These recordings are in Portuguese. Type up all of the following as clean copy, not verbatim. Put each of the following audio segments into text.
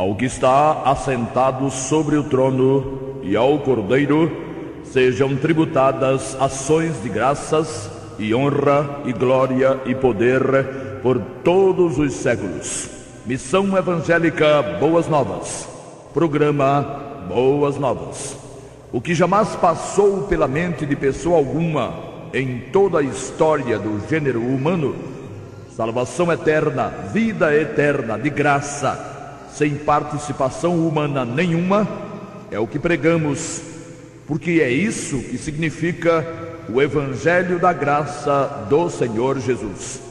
Ao que está assentado sobre o trono e ao Cordeiro sejam tributadas ações de graças e honra e glória e poder por todos os séculos. Missão Evangélica Boas Novas. Programa Boas Novas. O que jamais passou pela mente de pessoa alguma em toda a história do gênero humano, salvação eterna, vida eterna de graça, sem participação humana nenhuma, é o que pregamos, porque é isso que significa o Evangelho da Graça do Senhor Jesus.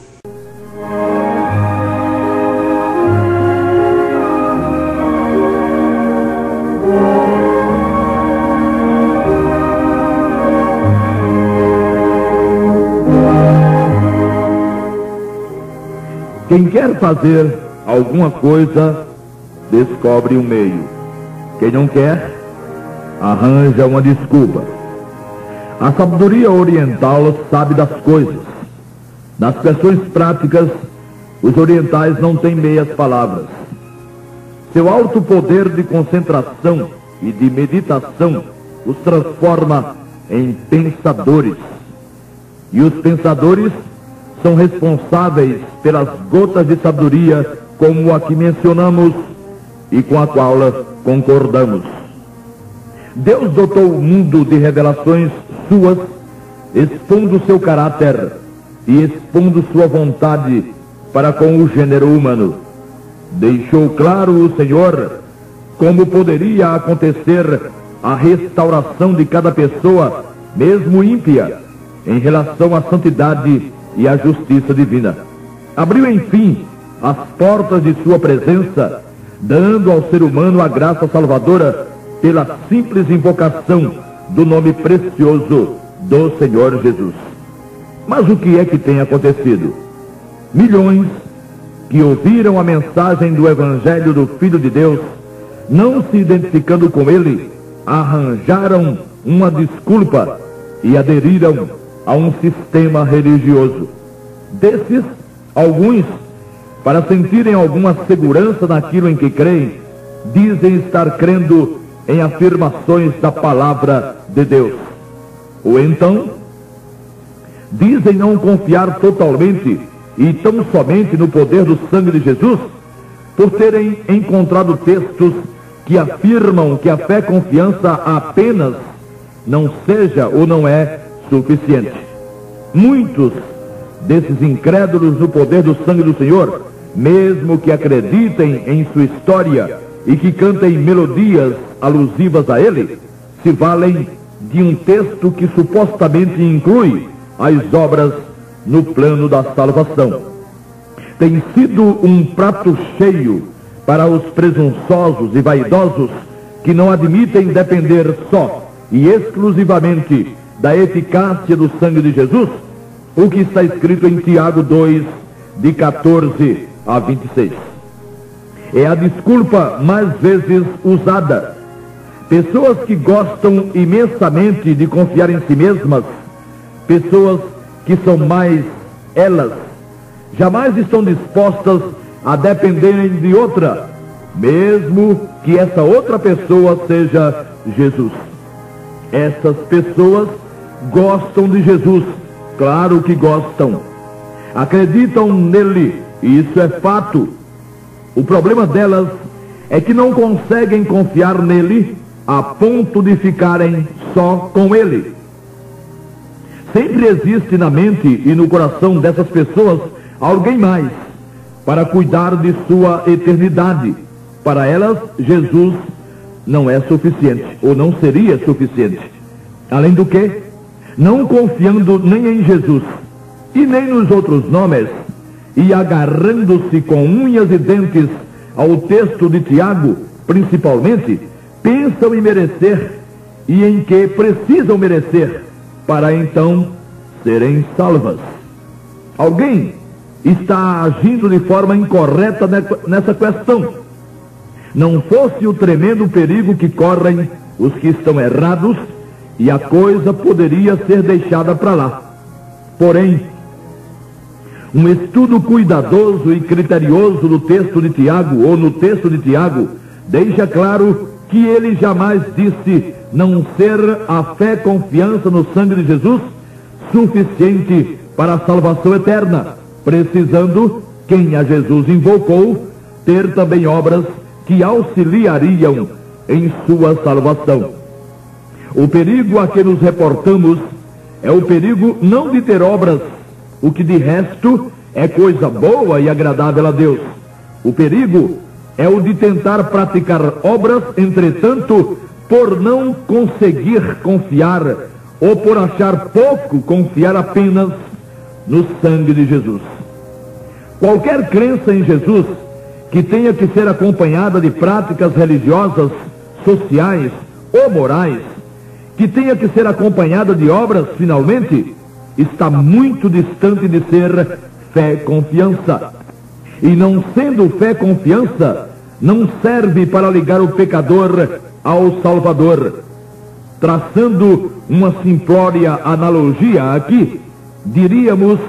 Quem quer fazer alguma coisa, descobre um meio. Quem não quer, arranja uma desculpa. A sabedoria oriental sabe das coisas. Nas questões práticas, os orientais não têm meias palavras. Seu alto poder de concentração e de meditação os transforma em pensadores. E os pensadores são responsáveis pelas gotas de sabedoria como a que mencionamos e com a qual concordamos. Deus dotou o mundo de revelações suas, expondo seu caráter e expondo sua vontade para com o gênero humano. Deixou claro o Senhor como poderia acontecer a restauração de cada pessoa, mesmo ímpia, em relação à santidade e à justiça divina. Abriu, enfim, as portas de sua presença, dando ao ser humano a graça salvadora pela simples invocação do nome precioso do Senhor Jesus. Mas o que é que tem acontecido? Milhões que ouviram a mensagem do Evangelho do Filho de Deus, não se identificando com ele, arranjaram uma desculpa e aderiram a um sistema religioso. Desses, alguns, para sentirem alguma segurança naquilo em que creem, dizem estar crendo em afirmações da palavra de Deus. Ou então, dizem não confiar totalmente e tão somente no poder do sangue de Jesus, por terem encontrado textos que afirmam que a fé e confiança apenas não seja ou não é suficiente. Muitos desses incrédulos no poder do sangue do Senhor, mesmo que acreditem em sua história e que cantem melodias alusivas a ele, se valem de um texto que supostamente inclui as obras no plano da salvação. Tem sido um prato cheio para os presunçosos e vaidosos que não admitem depender só e exclusivamente da eficácia do sangue de Jesus, o que está escrito em Tiago 2, de 14 a 26. É a desculpa mais vezes usada. Pessoas que gostam imensamente de confiar em si mesmas, pessoas que são mais elas, jamais estão dispostas a dependerem de outra, mesmo que essa outra pessoa seja Jesus. Essas pessoas gostam de Jesus, claro que gostam. Acreditam nele, e isso é fato. O problema delas é que não conseguem confiar nele a ponto de ficarem só com ele. Sempre existe na mente e no coração dessas pessoas alguém mais para cuidar de sua eternidade. Para elas, Jesus não é suficiente, ou não seria suficiente. Além do que, não confiando nem em Jesus e nem nos outros nomes, e agarrando-se com unhas e dentes ao texto de Tiago, principalmente, pensam em merecer e em que precisam merecer para então serem salvas. Alguém está agindo de forma incorreta nessa questão. Não fosse o tremendo perigo que correm os que estão errados, e a coisa poderia ser deixada para lá. Porém, um estudo cuidadoso e criterioso do texto de Tiago, ou no texto de Tiago, deixa claro que ele jamais disse não ser a fé e confiança no sangue de Jesus suficiente para a salvação eterna, precisando quem a Jesus invocou ter também obras que auxiliariam em sua salvação. O perigo a que nos reportamos é o perigo não de ter obras, o que de resto é coisa boa e agradável a Deus. O perigo é o de tentar praticar obras, entretanto, por não conseguir confiar, ou por achar pouco confiar apenas no sangue de Jesus. Qualquer crença em Jesus que tenha que ser acompanhada de práticas religiosas, sociais ou morais, que tenha que ser acompanhada de obras, finalmente, está muito distante de ser fé e confiança. E não sendo fé e confiança, não serve para ligar o pecador ao Salvador. Traçando uma simplória analogia aqui, diríamos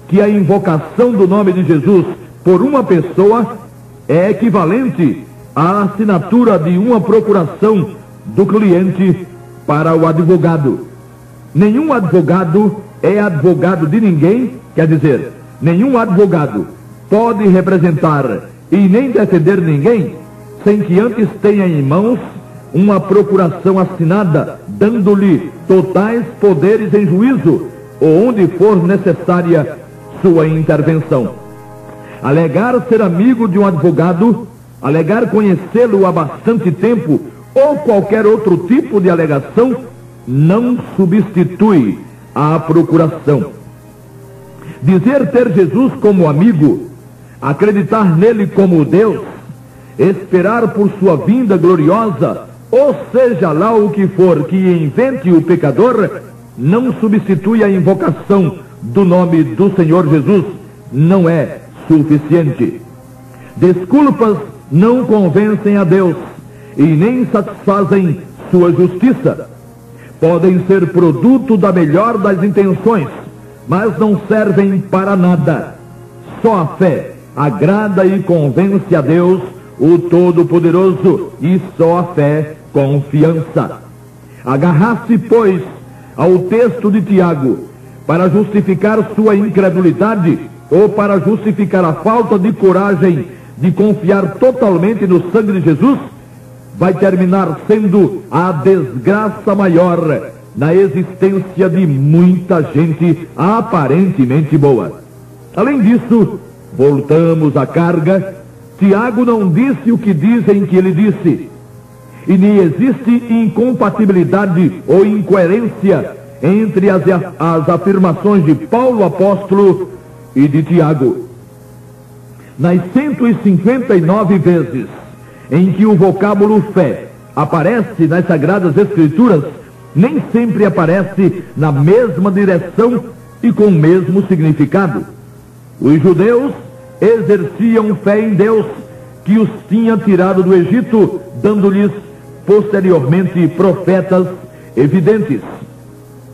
que a invocação do nome de Jesus por uma pessoa é equivalente à assinatura de uma procuração do cliente para o advogado. Nenhum advogado é advogado de ninguém, quer dizer, nenhum advogado pode representar e nem defender ninguém sem que antes tenha em mãos uma procuração assinada, dando-lhe totais poderes em juízo, ou onde for necessária sua intervenção. Alegar ser amigo de um advogado, alegar conhecê-lo há bastante tempo, ou qualquer outro tipo de alegação, não substitui a procuração. Dizer ter Jesus como amigo, acreditar nele como Deus, esperar por sua vinda gloriosa, ou seja lá o que for que invente o pecador, não substitui a invocação do nome do Senhor Jesus, não é suficiente. Desculpas não convencem a Deus e nem satisfazem sua justiça. Podem ser produto da melhor das intenções, mas não servem para nada. Só a fé agrada e convence a Deus, o Todo-Poderoso, e só a fé confiança. Agarrar-se, pois, ao texto de Tiago para justificar sua incredulidade ou para justificar a falta de coragem de confiar totalmente no sangue de Jesus, vai terminar sendo a desgraça maior na existência de muita gente aparentemente boa. Além disso, voltamos à carga. Tiago não disse o que dizem que ele disse, e nem existe incompatibilidade ou incoerência entre as afirmações de Paulo apóstolo e de Tiago. Nas 159 vezes em que o vocábulo fé aparece nas Sagradas Escrituras, nem sempre aparece na mesma direção e com o mesmo significado. Os judeus exerciam fé em Deus, que os tinha tirado do Egito, dando-lhes posteriormente profetas evidentes.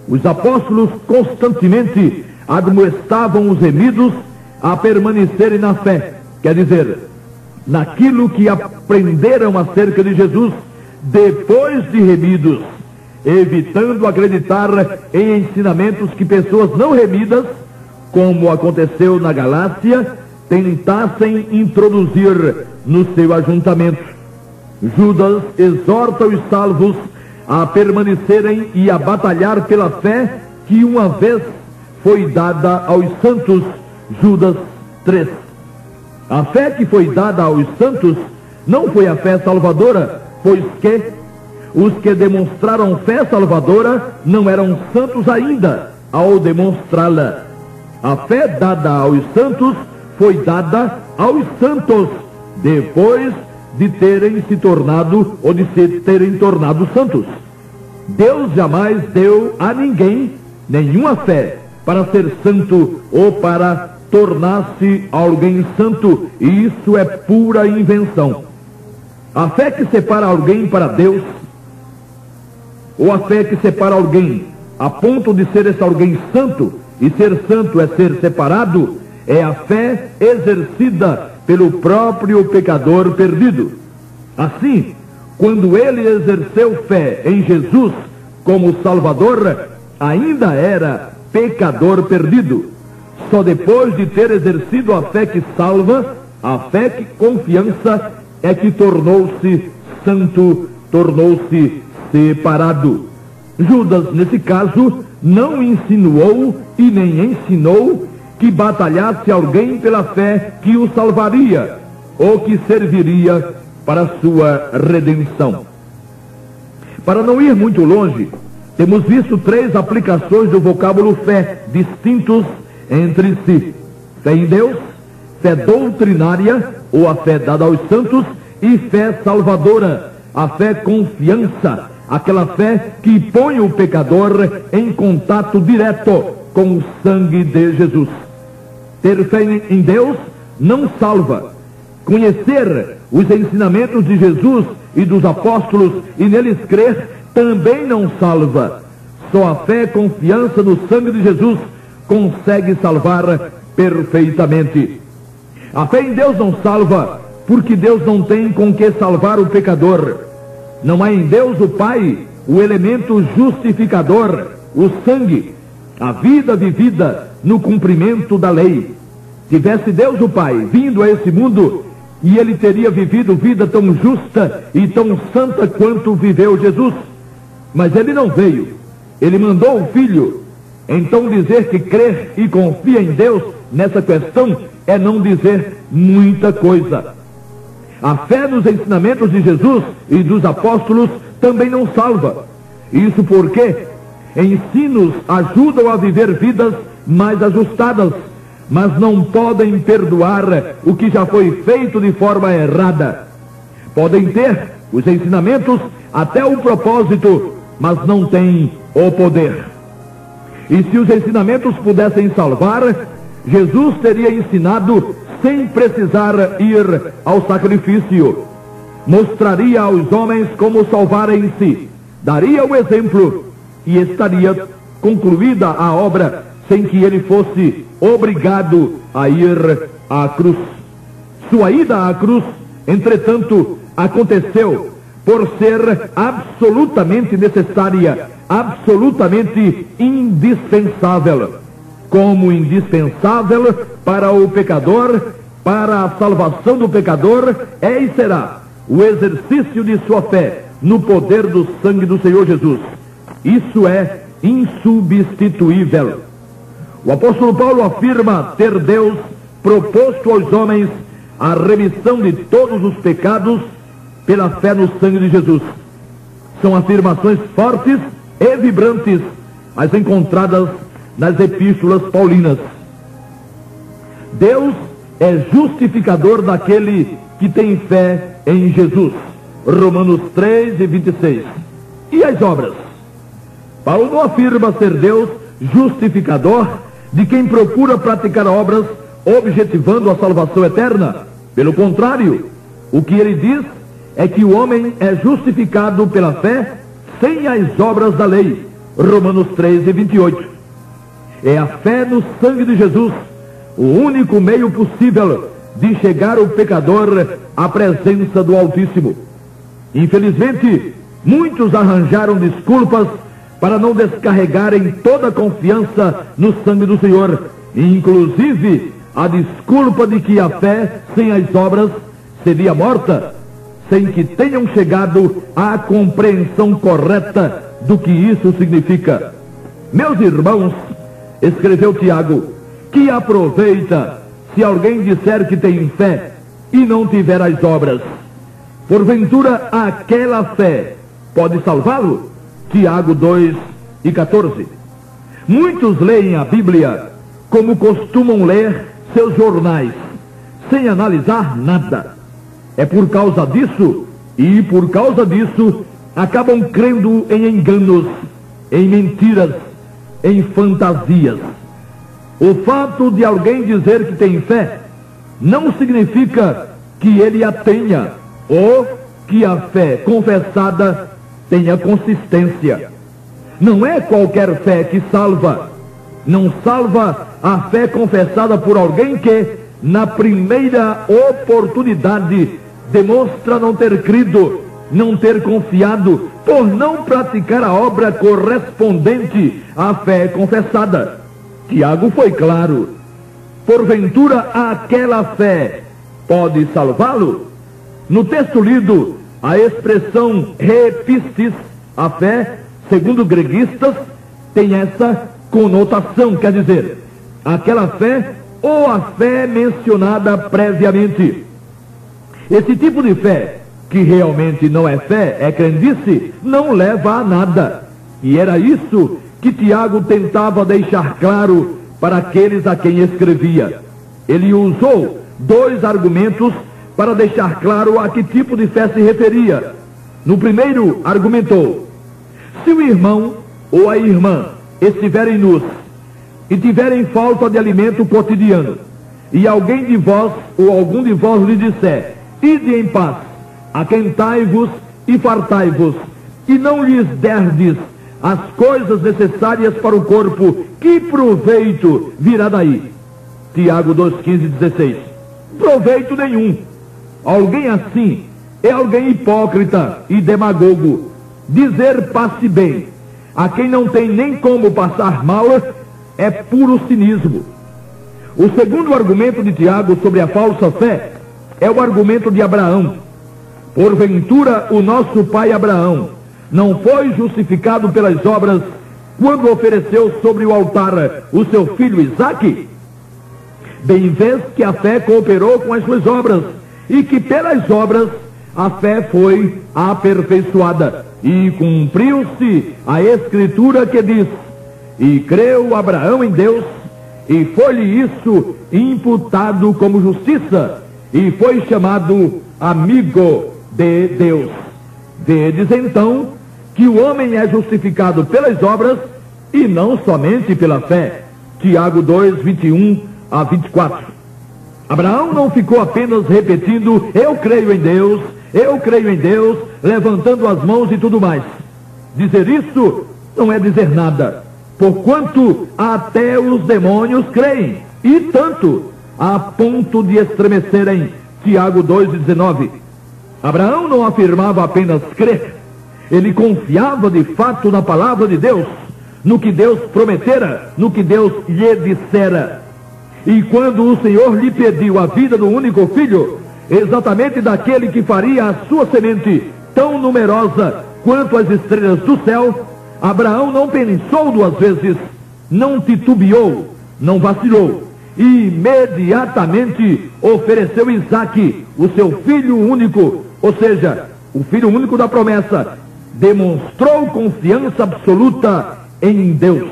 Os apóstolos constantemente admoestavam os remidos a permanecerem na fé, quer dizer, naquilo que aprenderam acerca de Jesus depois de remidos, evitando acreditar em ensinamentos que pessoas não remidas, como aconteceu na Galácia, tentassem introduzir no seu ajuntamento. Judas exorta os salvos a permanecerem e a batalhar pela fé que uma vez foi dada aos santos. Judas 3. A fé que foi dada aos santos não foi a fé salvadora, pois que os que demonstraram fé salvadora não eram santos ainda ao demonstrá-la. A fé dada aos santos foi dada aos santos depois de terem se tornado ou de se terem tornado santos. Deus jamais deu a ninguém nenhuma fé para ser santo ou para tornar-se alguém santo, e isso é pura invenção. A fé que separa alguém para Deus, ou a fé que separa alguém a ponto de ser esse alguém santo, e ser santo é ser separado, é a fé exercida pelo próprio pecador perdido. Assim, quando ele exerceu fé em Jesus como Salvador, ainda era pecador perdido. Só depois de ter exercido a fé que salva, a fé que confiança, é que tornou-se santo, tornou-se separado. Judas, nesse caso, não insinuou e nem ensinou que batalhasse alguém pela fé que o salvaria ou que serviria para a sua redenção. Para não ir muito longe, temos visto 3 aplicações do vocábulo fé distintos entre si: fé em Deus, fé doutrinária, ou a fé dada aos santos, e fé salvadora, a fé confiança, aquela fé que põe o pecador em contato direto com o sangue de Jesus. Ter fé em Deus não salva. Conhecer os ensinamentos de Jesus e dos apóstolos e neles crer também não salva. Só a fé e confiança no sangue de Jesus consegue salvar perfeitamente. A fé em Deus não salva, porque Deus não tem com que salvar o pecador. Não há em Deus o Pai o elemento justificador, o sangue, a vida vivida no cumprimento da lei. Tivesse Deus o Pai vindo a esse mundo, e ele teria vivido vida tão justa e tão santa quanto viveu Jesus. Mas ele não veio, ele mandou o Filho. Então dizer que crer e confia em Deus nessa questão é não dizer muita coisa. A fé nos ensinamentos de Jesus e dos apóstolos também não salva. Isso porque ensinos ajudam a viver vidas mais ajustadas, mas não podem perdoar o que já foi feito de forma errada. Podem ter os ensinamentos até o propósito, mas não têm o poder. E se os ensinamentos pudessem salvar, Jesus teria ensinado sem precisar ir ao sacrifício. Mostraria aos homens como salvar em si, daria o exemplo e estaria concluída a obra sem que ele fosse obrigado a ir à cruz. Sua ida à cruz, entretanto, aconteceu por ser absolutamente necessária, absolutamente indispensável. Como indispensável para o pecador, para a salvação do pecador, é e será o exercício de sua fé no poder do sangue do Senhor Jesus. Isso é insubstituível. O apóstolo Paulo afirma ter Deus proposto aos homens a remissão de todos os pecados pela fé no sangue de Jesus. São afirmações fortes e vibrantes, as encontradas nas epístolas paulinas. Deus é justificador daquele que tem fé em Jesus. Romanos 3:26. E as obras? Paulo não afirma ser Deus justificador de quem procura praticar obras objetivando a salvação eterna. Pelo contrário, o que ele diz é que o homem é justificado pela fé sem as obras da lei. Romanos 3:28. É a fé no sangue de Jesus o único meio possível de chegar o pecador à presença do Altíssimo. Infelizmente, muitos arranjaram desculpas para não descarregarem toda a confiança no sangue do Senhor, inclusive a desculpa de que a fé sem as obras seria morta, sem que tenham chegado à compreensão correta do que isso significa. Meus irmãos, escreveu Tiago, que aproveita se alguém disser que tem fé e não tiver as obras? Porventura aquela fé pode salvá-lo? Tiago 2:14. Muitos leem a Bíblia como costumam ler seus jornais, sem analisar nada. É por causa disso, e por causa disso, acabam crendo em enganos, em mentiras, em fantasias. O fato de alguém dizer que tem fé não significa que ele a tenha, ou que a fé confessada tenha consistência. Não é qualquer fé que salva. Não salva a fé confessada por alguém que, na primeira oportunidade, demonstra não ter crido, não ter confiado, por não praticar a obra correspondente à fé confessada. Tiago foi claro: porventura aquela fé pode salvá-lo? No texto lido, a expressão repistis, a fé, segundo greguistas, tem essa conotação, quer dizer, aquela fé ou a fé mencionada previamente. Esse tipo de fé, que realmente não é fé, é crendice, não leva a nada. E era isso que Tiago tentava deixar claro para aqueles a quem escrevia. Ele usou dois argumentos para deixar claro a que tipo de fé se referia. No primeiro, argumentou: se o irmão ou a irmã estiverem nus e tiverem falta de alimento cotidiano, e alguém de vós ou algum de vós lhe disser: ide em paz, aquentai-vos e fartai-vos, e não lhes derdes as coisas necessárias para o corpo, que proveito virá daí? Tiago 2,15-16. Proveito nenhum. Alguém assim é alguém hipócrita e demagogo. Dizer passe bem a quem não tem nem como passar mal é puro cinismo. O segundo argumento de Tiago sobre a falsa fé é o argumento de Abraão. Porventura o nosso pai Abraão não foi justificado pelas obras quando ofereceu sobre o altar o seu filho Isaque? Bem vês que a fé cooperou com as suas obras, e que pelas obras a fé foi aperfeiçoada, e cumpriu-se a escritura que diz: e creu Abraão em Deus, e foi-lhe isso imputado como justiça, e foi chamado amigo de Deus. Vedes então que o homem é justificado pelas obras e não somente pela fé. Tiago 2:21-24. Abraão não ficou apenas repetindo: eu creio em Deus, eu creio em Deus, levantando as mãos e tudo mais. Dizer isso não é dizer nada, porquanto até os demônios creem, e tanto, a ponto de estremecerem. Tiago 2:19. Abraão não afirmava apenas crer, ele confiava de fato na palavra de Deus, no que Deus prometera, no que Deus lhe dissera. E quando o Senhor lhe pediu a vida do único filho, exatamente daquele que faria a sua semente tão numerosa quanto as estrelas do céu, Abraão não pensou duas vezes, não titubeou, não vacilou, e imediatamente ofereceu Isaque, o seu filho único, ou seja, o filho único da promessa. Demonstrou confiança absoluta em Deus.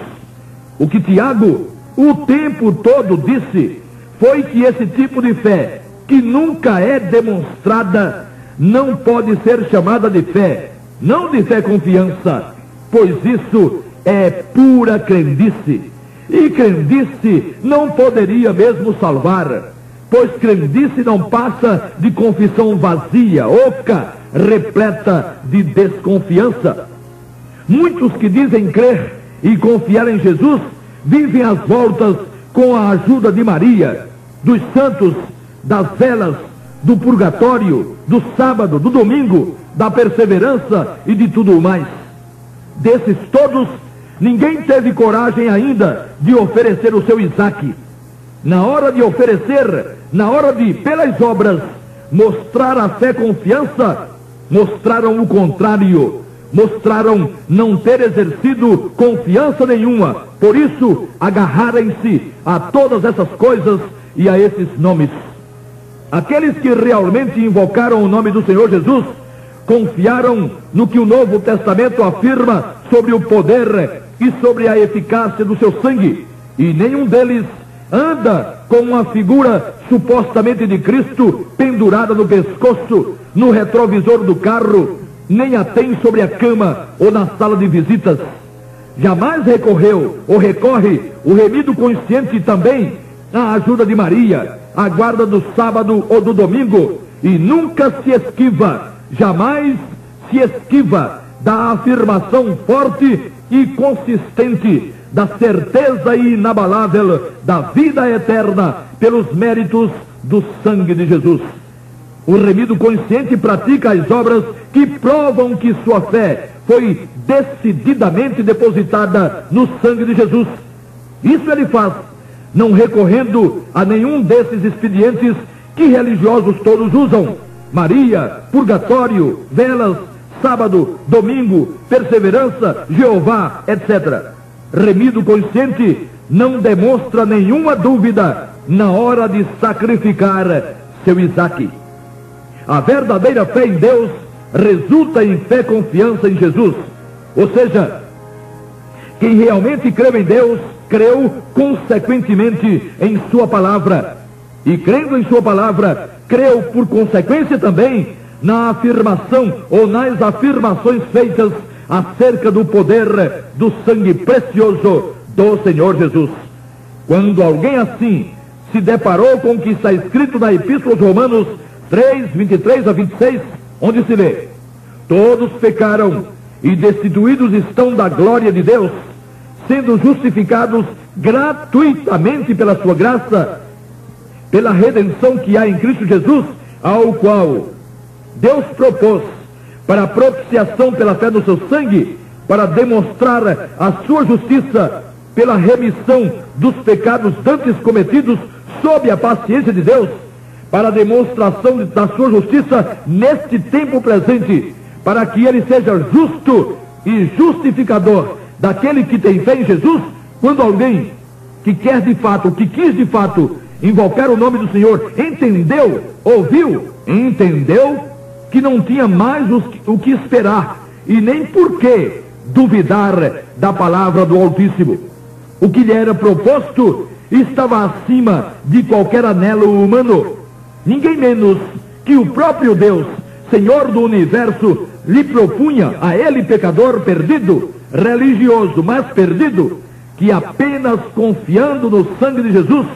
O que Tiago o tempo todo disse foi que esse tipo de fé, que nunca é demonstrada, não pode ser chamada de fé, não de fé confiança, pois isso é pura crendice. E crendice não poderia mesmo salvar, pois crendice não passa de confissão vazia, oca, repleta de desconfiança. Muitos que dizem crer e confiar em Jesus vivem às voltas com a ajuda de Maria, dos santos, das velas, do purgatório, do sábado, do domingo, da perseverança e de tudo mais. Desses todos, ninguém teve coragem ainda de oferecer o seu Isaque. Na hora de oferecer, na hora de, pelas obras, mostrar a fé confiança, mostraram o contrário. Mostraram não ter exercido confiança nenhuma. Por isso, agarrarem-se a todas essas coisas e a esses nomes. Aqueles que realmente invocaram o nome do Senhor Jesus, confiaram no que o Novo Testamento afirma sobre o poder e sobre a eficácia do seu sangue. E nenhum deles anda com uma figura supostamente de Cristo pendurada no pescoço, no retrovisor do carro, nem a tem sobre a cama ou na sala de visitas. Jamais recorreu ou recorre o remido consciente também à ajuda de Maria, à guarda do sábado ou do domingo, e nunca se esquiva, jamais se esquiva da afirmação forte e consistente da certeza inabalável da vida eterna pelos méritos do sangue de Jesus. O remido consciente pratica as obras que provam que sua fé foi decididamente depositada no sangue de Jesus. Isso ele faz, não recorrendo a nenhum desses expedientes que religiosos todos usam: Maria, purgatório, velas, sábado, domingo, perseverança, Jeová, etc. Remido consciente não demonstra nenhuma dúvida na hora de sacrificar seu Isaque. A verdadeira fé em Deus resulta em fé e confiança em Jesus. Ou seja, quem realmente creu em Deus, creu consequentemente em sua palavra. E crendo em sua palavra, creu por consequência também na afirmação ou nas afirmações feitas acerca do poder do sangue precioso do Senhor Jesus. Quando alguém assim se deparou com o que está escrito na Epístola aos Romanos 3, 23 a 26, onde se lê: todos pecaram e destituídos estão da glória de Deus, sendo justificados gratuitamente pela sua graça, pela redenção que há em Cristo Jesus, ao qual Deus propôs para a propiciação pela fé no seu sangue, para demonstrar a sua justiça pela remissão dos pecados dantes cometidos sob a paciência de Deus, para a demonstração da sua justiça neste tempo presente, para que ele seja justo e justificador daquele que tem fé em Jesus, quando alguém que quer de fato, que quis de fato invocar o nome do Senhor, entendeu, ouviu, entendeu que não tinha mais o que esperar e nem por que duvidar da palavra do Altíssimo. O que lhe era proposto estava acima de qualquer anelo humano. Ninguém menos que o próprio Deus, Senhor do universo, lhe propunha a ele, pecador perdido, religioso, mas perdido, que apenas confiando no sangue de Jesus,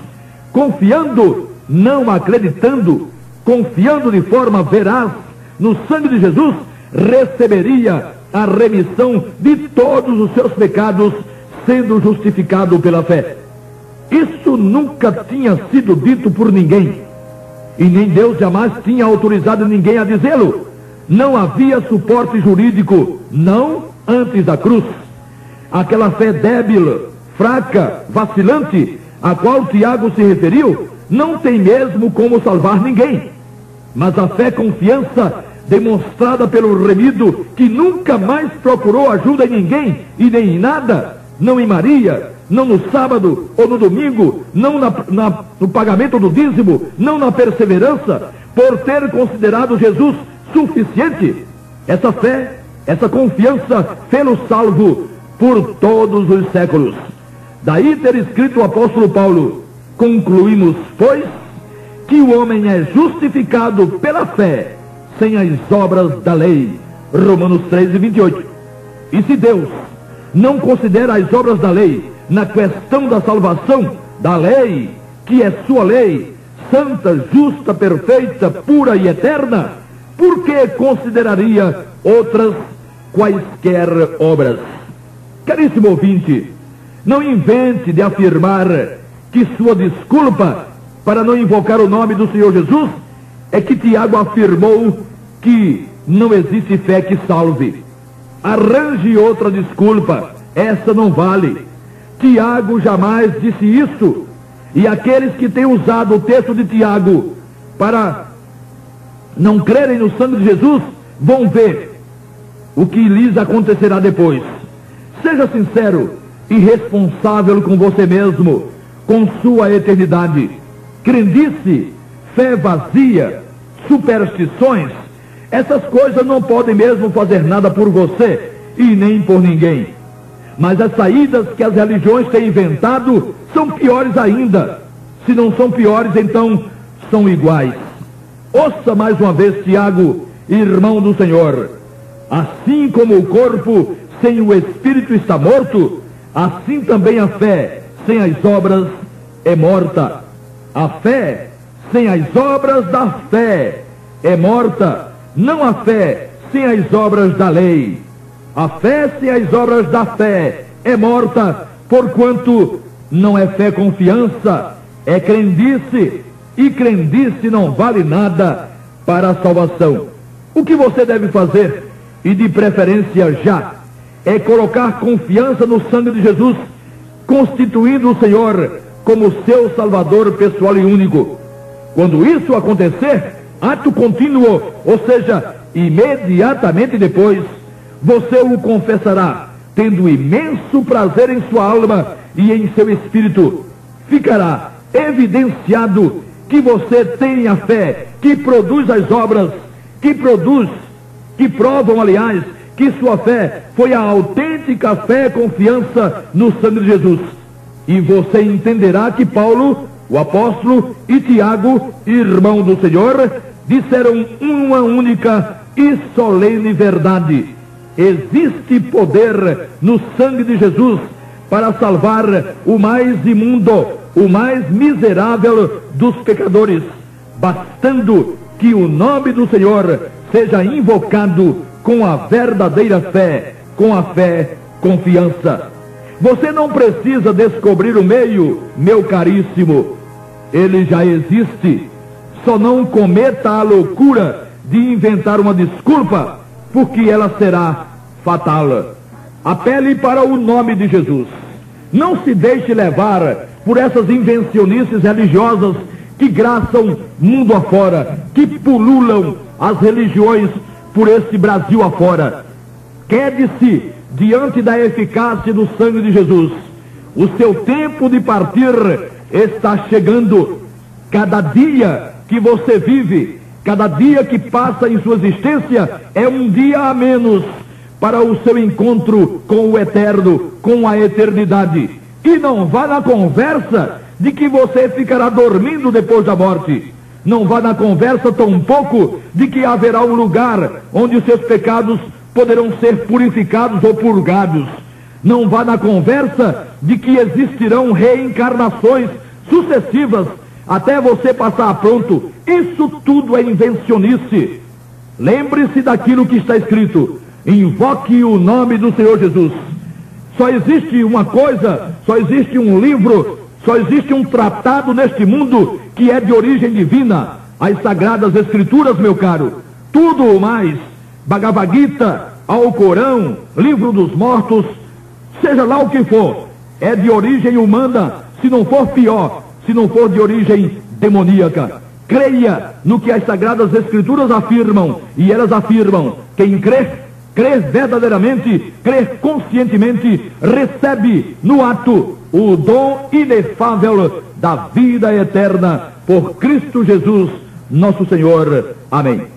confiando, não acreditando, confiando de forma veraz no sangue de Jesus, receberia a remissão de todos os seus pecados, sendo justificado pela fé. Isso nunca tinha sido dito por ninguém, e nem Deus jamais tinha autorizado ninguém a dizê-lo. Não havia suporte jurídico, não antes da cruz. Aquela fé débil, fraca, vacilante, a qual Tiago se referiu, não tem mesmo como salvar ninguém. Mas a fé confiança demonstrada pelo remido, que nunca mais procurou ajuda em ninguém e nem em nada, não em Maria, não no sábado ou no domingo, não no pagamento do dízimo, não na perseverança, por ter considerado Jesus suficiente. Essa fé, essa confiança fê-lo salvo por todos os séculos. Daí ter escrito o apóstolo Paulo: concluímos, pois, que o homem é justificado pela fé, sem as obras da lei. Romanos 3, 28. E se Deus não considera as obras da lei na questão da salvação, da lei, que é sua lei, santa, justa, perfeita, pura e eterna, por que consideraria outras quaisquer obras? Caríssimo ouvinte, não invente de afirmar que sua desculpa para não invocar o nome do Senhor Jesus é que Tiago afirmou que não existe fé que salve. Arranje outra desculpa, essa não vale. Tiago jamais disse isso, e aqueles que têm usado o texto de Tiago para não crerem no sangue de Jesus vão ver o que lhes acontecerá depois. Seja sincero e responsável com você mesmo, com sua eternidade. Crendice, fé vazia, superstições, essas coisas não podem mesmo fazer nada por você e nem por ninguém. Mas as saídas que as religiões têm inventado são piores ainda. Se não são piores, então são iguais. Ouça mais uma vez Tiago, irmão do Senhor. Assim como o corpo sem o espírito está morto, assim também a fé sem as obras é morta. A fé sem as obras da fé é morta. Não a fé sem as obras da lei. A fé sem as obras da fé é morta, porquanto não é fé confiança, é crendice, e crendice não vale nada para a salvação. O que você deve fazer, e de preferência já, é colocar confiança no sangue de Jesus, constituindo o Senhor como seu Salvador pessoal e único. Quando isso acontecer, ato contínuo, ou seja, imediatamente depois, você o confessará, tendo imenso prazer em sua alma e em seu espírito. Ficará evidenciado que você tem a fé, que produz as obras, que provam, aliás, que sua fé foi a autêntica fé e confiança no sangue de Jesus. E você entenderá que Paulo, o apóstolo, e Tiago, irmão do Senhor, disseram uma única e solene verdade: existe poder no sangue de Jesus para salvar o mais imundo, o mais miserável dos pecadores, bastando que o nome do Senhor seja invocado com a verdadeira fé, com a fé, confiança. Você não precisa descobrir o meio, meu caríssimo, ele já existe. Só não cometa a loucura de inventar uma desculpa, porque ela será fatal. Apele para o nome de Jesus. Não se deixe levar por essas invencionices religiosas que graçam mundo afora, que pululam as religiões por esse Brasil afora. Quede-se diante da eficácia do sangue de Jesus. O seu tempo de partir está chegando. Cada dia que você vive, cada dia que passa em sua existência é um dia a menos para o seu encontro com o eterno, com a eternidade. E não vá na conversa de que você ficará dormindo depois da morte. Não vá na conversa tampouco de que haverá um lugar onde os seus pecados poderão ser purificados ou purgados. Não vá na conversa de que existirão reencarnações sucessivas até você passar pronto. Isso tudo é invencionice. Lembre-se daquilo que está escrito: invoque o nome do Senhor Jesus. Só existe uma coisa, só existe um livro, só existe um tratado neste mundo que é de origem divina: as Sagradas Escrituras, meu caro. Tudo o mais, Bhagavad Gita, Alcorão, Livro dos Mortos, seja lá o que for, é de origem humana, se não for pior, se não for de origem demoníaca. Creia no que as Sagradas Escrituras afirmam, e elas afirmam: quem crê verdadeiramente, crê conscientemente, recebe no ato o dom inefável da vida eterna por Cristo Jesus, nosso Senhor. Amém.